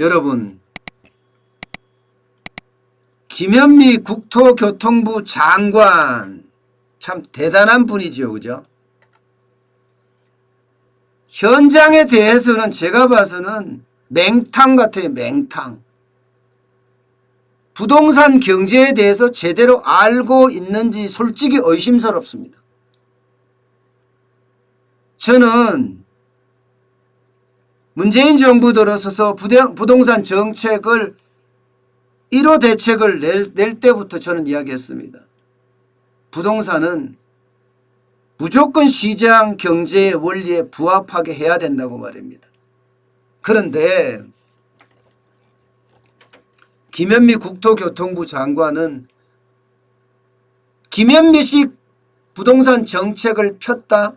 여러분, 김현미 국토교통부 장관 참 대단한 분이죠. 그죠? 현장에 대해서는 제가 봐서는 맹탕 같아요. 맹탕. 부동산 경제에 대해서 제대로 알고 있는지 솔직히 의심스럽습니다. 저는 문재인 정부 들어서서 부동산 정책을 1호 대책을 낼 때부터 저는 이야기했습니다. 부동산은 무조건 시장 경제의 원리에 부합하게 해야 된다고 말입니다. 그런데 김현미 국토교통부 장관은 김현미식 부동산 정책을 폈다?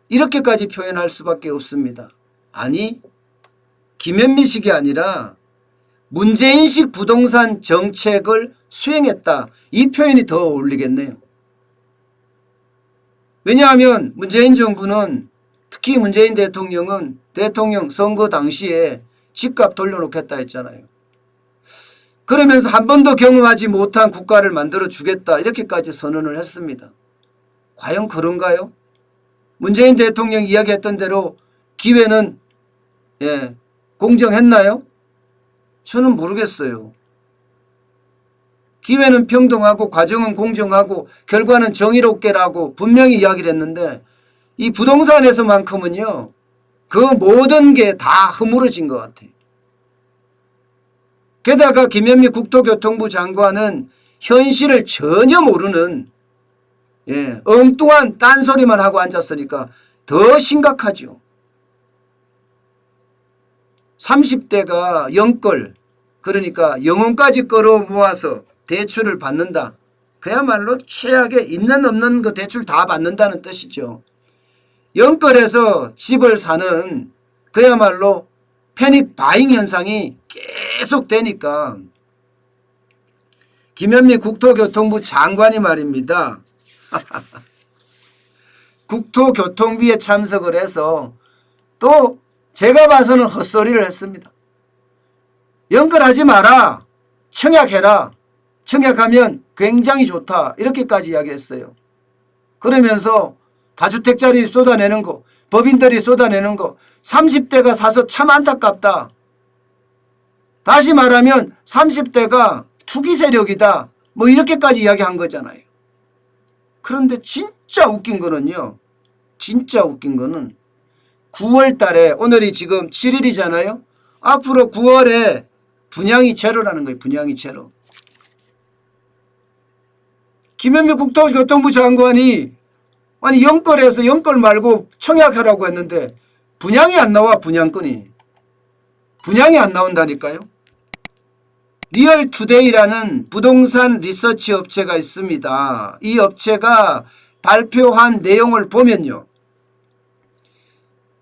이렇게까지 표현할 수밖에 없습니다. 아니, 김현미식이 아니라 문재인식 부동산 정책을 수행했다. 이 표현이 더 어울리겠네요. 왜냐하면 문재인 정부는, 특히 문재인 대통령은 대통령 선거 당시에 집값 돌려놓겠다 했잖아요. 그러면서 한 번도 경험하지 못한 국가를 만들어 주겠다 이렇게까지 선언을 했습니다. 과연 그런가요? 문재인 대통령이 이야기했던 대로 기회는 공정했나요? 저는 모르겠어요. 기회는 평등하고 과정은 공정하고 결과는 정의롭게라고 분명히 이야기를 했는데 이 부동산에서만큼은요, 그 모든 게 다 허물어진 것 같아요. 게다가 김현미 국토교통부 장관은 현실을 전혀 모르는 엉뚱한 딴소리만 하고 앉았으니까 더 심각하죠. 30대가 영끌, 그러니까 영혼까지 끌어모아서 대출을 받는다. 그야말로 최악의 있는 없는 그 대출 다 받는다는 뜻이죠. 영끌에서 집을 사는 그야말로 패닉 바잉 현상이 계속 되니까 김현미 국토교통부 장관이 말입니다. 국토교통부에 참석을 해서 또 제가 봐서는 헛소리를 했습니다. 영끌하지 마라. 청약해라. 청약하면 굉장히 좋다. 이렇게까지 이야기했어요. 그러면서 다주택자리 쏟아내는 거, 법인들이 쏟아내는 거, 30대가 사서 참 안타깝다. 다시 말하면 30대가 투기 세력이다. 뭐 이렇게까지 이야기한 거잖아요. 그런데 진짜 웃긴 거는요. 진짜 웃긴 거는 9월 달에, 오늘이 지금 7일이잖아요. 앞으로 9월에 분양이 제로라는 거예요. 분양이 제로. 김현미 국토교통부 장관이 아니 영끌해서 영끌 말고 청약하라고 했는데 분양이 안 나와. 분양건이. 분양이 안 나온다니까요. 리얼투데이라는 부동산 리서치 업체가 있습니다. 이 업체가 발표한 내용을 보면요.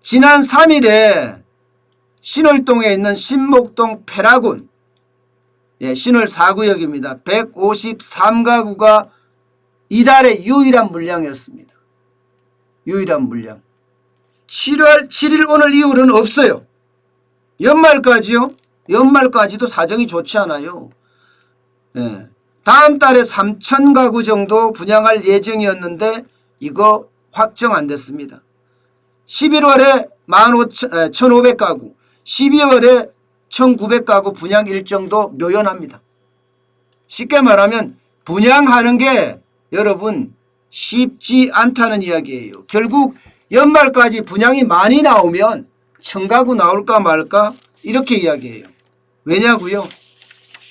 지난 3일에 신월동에 있는 신목동 페라곤, 신월 4구역입니다. 153가구가 이달의 유일한 물량이었습니다. 유일한 물량. 7월 7일 오늘 이후로는 없어요. 연말까지요? 연말까지도 사정이 좋지 않아요. 다음 달에 3,000가구 정도 분양할 예정이었는데 이거 확정 안 됐습니다. 11월에 1,500가구, 12월에 1,900가구 분양 일정도 묘연합니다. 쉽게 말하면 분양하는 게 여러분 쉽지 않다는 이야기예요. 결국 연말까지 분양이 많이 나오면 1,000가구 나올까 말까 이렇게 이야기해요. 왜냐고요?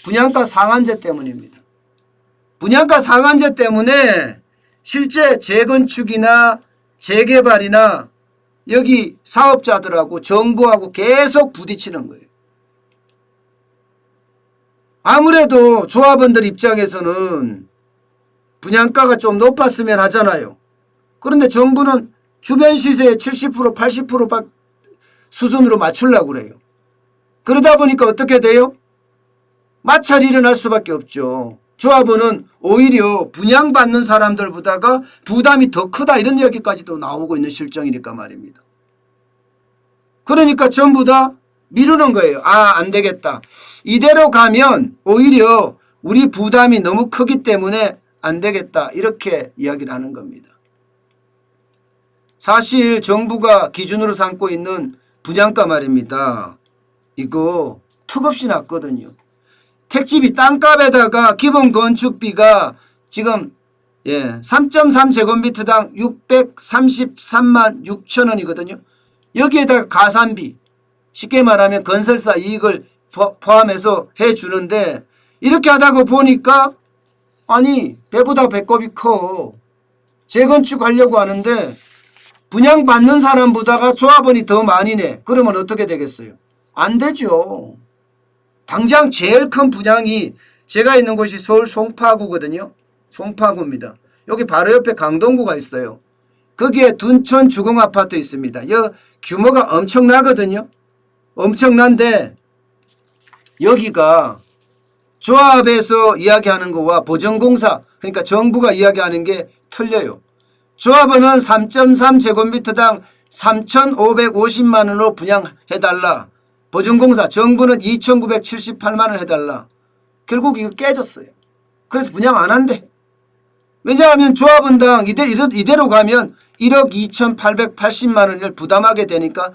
분양가 상한제 때문입니다. 분양가 상한제 때문에 실제 재건축이나 재개발이나 여기 사업자들하고 정부하고 계속 부딪히는 거예요. 아무래도 조합원들 입장에서는 분양가가 좀 높았으면 하잖아요. 그런데 정부는 주변 시세의 70% 80% 수준으로 맞추려고 그래요. 그러다 보니까 어떻게 돼요? 마찰이 일어날 수밖에 없죠. 조합원은 오히려 분양받는 사람들보다가 부담이 더 크다 이런 이야기까지도 나오고 있는 실정이니까 말입니다. 그러니까 전부 다 미루는 거예요. 아, 안 되겠다. 이대로 가면 오히려 우리 부담이 너무 크기 때문에 안 되겠다. 이렇게 이야기를 하는 겁니다. 사실 정부가 기준으로 삼고 있는 분양가 말입니다. 이거 턱없이 낮거든요. 택지비 땅값에다가 기본 건축비가 지금 3.3제곱미터당 633만 6천 원이거든요. 여기에다가 가산비, 쉽게 말하면 건설사 이익을 포함해서 해주는데 이렇게 하다가 보니까 아니 배보다 배꼽이 커. 재건축하려고 하는데 분양받는 사람보다가 조합원이 더 많이 내. 그러면 어떻게 되겠어요? 안 되죠. 당장 제일 큰 분양이 제가 있는 곳이 서울 송파구거든요. 송파구입니다. 여기 바로 옆에 강동구가 있어요. 거기에 둔촌 주공아파트 있습니다. 여 규모가 엄청나거든요. 엄청난데 여기가 조합에서 이야기하는 거와 보전공사 그러니까 정부가 이야기하는 게 틀려요. 조합원은 3.3제곱미터당 3,550만 원으로 분양해달라. 보전공사 정부는 2,978만 원 해달라. 결국 이거 깨졌어요. 그래서 분양 안 한대. 왜냐하면 조합원당 이대로 가면 1억 2,880만 원을 부담하게 되니까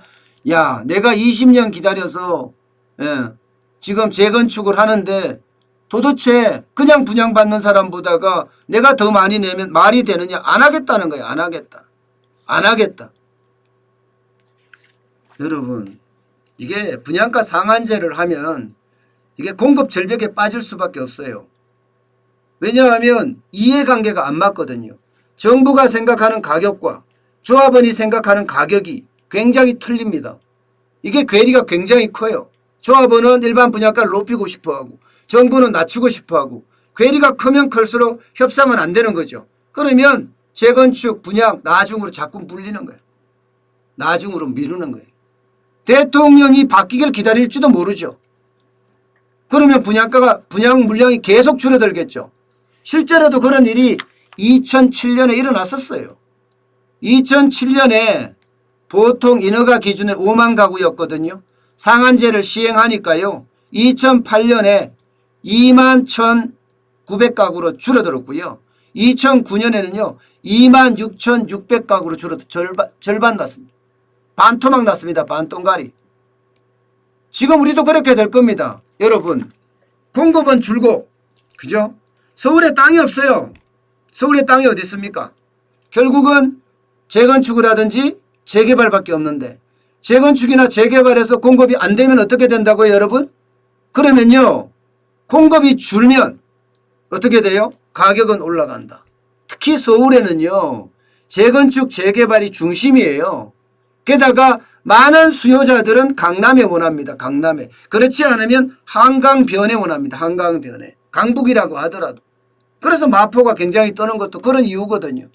야 내가 20년 기다려서 지금 재건축을 하는데 도대체 그냥 분양받는 사람보다가 내가 더 많이 내면 말이 되느냐. 안 하겠다는 거예요. 안 하겠다. 안 하겠다. 여러분 이게 분양가 상한제를 하면 이게 공급 절벽에 빠질 수밖에 없어요. 왜냐하면 이해관계가 안 맞거든요. 정부가 생각하는 가격과 조합원이 생각하는 가격이 굉장히 틀립니다. 이게 괴리가 굉장히 커요. 조합원은 일반 분양가를 높이고 싶어하고 정부는 낮추고 싶어하고 괴리가 크면 클수록 협상은 안 되는 거죠. 그러면 재건축 분양 나중으로 자꾸 물리는 거예요. 나중으로 미루는 거예요. 대통령이 바뀌기를 기다릴지도 모르죠. 그러면 분양 물량이 계속 줄어들겠죠. 실제로도 그런 일이 2007년에 일어났었어요. 2007년에 보통 인허가 기준에 5만 가구였거든요. 상한제를 시행하니까요. 2008년에 2만 1,900가구로 줄어들었고요. 2009년에는요. 2만 6,600가구로 절반 났습니다. 반토막 났습니다. 반똥가리. 지금 우리도 그렇게 될 겁니다. 여러분 공급은 줄고 그죠? 서울에 땅이 없어요. 서울에 땅이 어디 있습니까? 결국은 재건축을 하든지 재개발밖에 없는데 재건축이나 재개발에서 공급이 안 되면 어떻게 된다고요 여러분? 그러면요 공급이 줄면 어떻게 돼요? 가격은 올라간다. 특히 서울에는요 재건축 재개발이 중심이에요. 게다가 많은 수요자들은 강남에 원합니다. 강남에. 그렇지 않으면 한강변에 원합니다. 한강변에. 강북이라고 하더라도. 그래서 마포가 굉장히 떠는 것도 그런 이유거든요.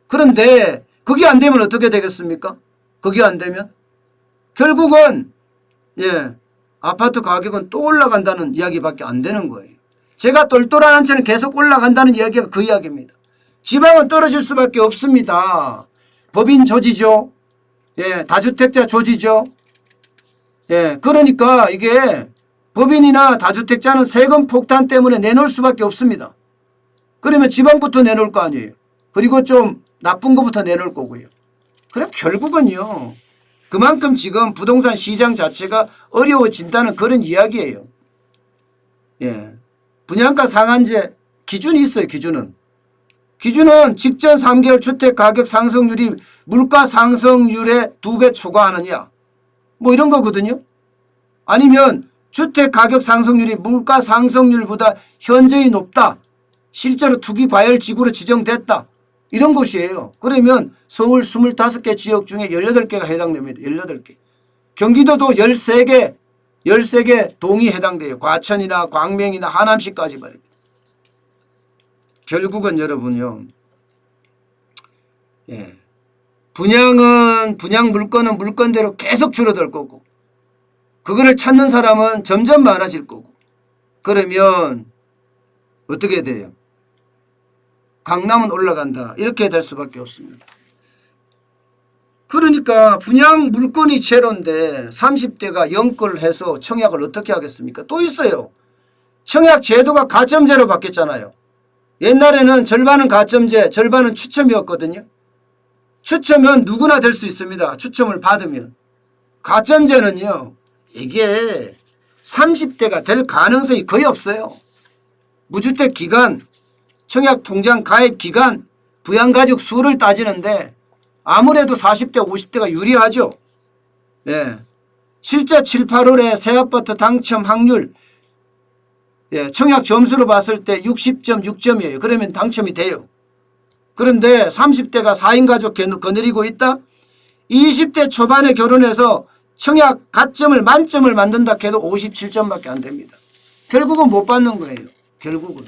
그런데 그게 안 되면 어떻게 되겠습니까? 그게 안 되면 결국은 아파트 가격은 또 올라간다는 이야기밖에 안 되는 거예요. 제가 똘똘한 한 채는 계속 올라간다는 이야기가 그 이야기입니다. 지방은 떨어질 수밖에 없습니다. 법인 조지죠. 다주택자 조지죠. 그러니까 이게 법인이나 다주택자는 세금 폭탄 때문에 내놓을 수밖에 없습니다. 그러면 지방부터 내놓을 거 아니에요. 그리고 좀 나쁜 것부터 내놓을 거고요. 그럼 결국은요. 그만큼 지금 부동산 시장 자체가 어려워진다는 그런 이야기예요. 분양가 상한제 기준이 있어요. 기준은 직전 3개월 주택 가격 상승률이 물가 상승률의 2배 초과하느냐 뭐 이런 거거든요. 아니면 주택 가격 상승률이 물가 상승률보다 현저히 높다. 실제로 투기 과열 지구로 지정됐다. 이런 것이에요. 그러면 서울 25개 지역 중에 18개가 해당됩니다. 18개. 경기도도 13개 동이 해당돼요. 과천이나 광명이나 하남시까지 말입니다. 결국은 여러분요. 분양 물건은 물건대로 계속 줄어들 거고 그거를 찾는 사람은 점점 많아질 거고 그러면 어떻게 돼요? 강남은 올라간다. 이렇게 될 수밖에 없습니다. 그러니까 분양 물건이 제로인데 30대가 연끌해서 청약을 어떻게 하겠습니까? 또 있어요. 청약 제도가 가점제로 바뀌었잖아요. 옛날에는 절반은 가점제, 절반은 추첨이었거든요. 추첨은 누구나 될 수 있습니다. 추첨을 받으면. 가점제는요. 이게 30대가 될 가능성이 거의 없어요. 무주택 기간, 청약 통장 가입 기간, 부양가족 수를 따지는데 아무래도 40대, 50대가 유리하죠. 예. 실제 7, 8월에 새아파트 당첨 확률, 예, 청약 점수로 봤을 때 60.6점이에요. 그러면 당첨이 돼요. 그런데 30대가 4인 가족 거느리고 있다? 20대 초반에 결혼해서 청약 가점을 만점을 만든다 해도 57점밖에 안 됩니다. 결국은 못 받는 거예요. 결국은.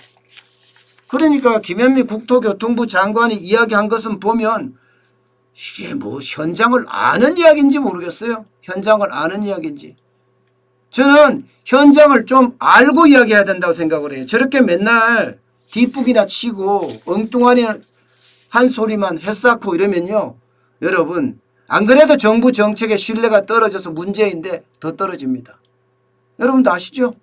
그러니까 김현미 국토교통부 장관이 이야기한 것은 보면 이게 뭐 현장을 아는 이야기인지 모르겠어요. 현장을 아는 이야기인지. 저는 현장을 좀 알고 이야기해야 된다고 생각을 해요. 저렇게 맨날 뒷북이나 치고 엉뚱한 한 소리만 해쌓고 이러면요. 여러분 안 그래도 정부 정책의 신뢰가 떨어져서 문제인데 더 떨어집니다. 여러분도 아시죠?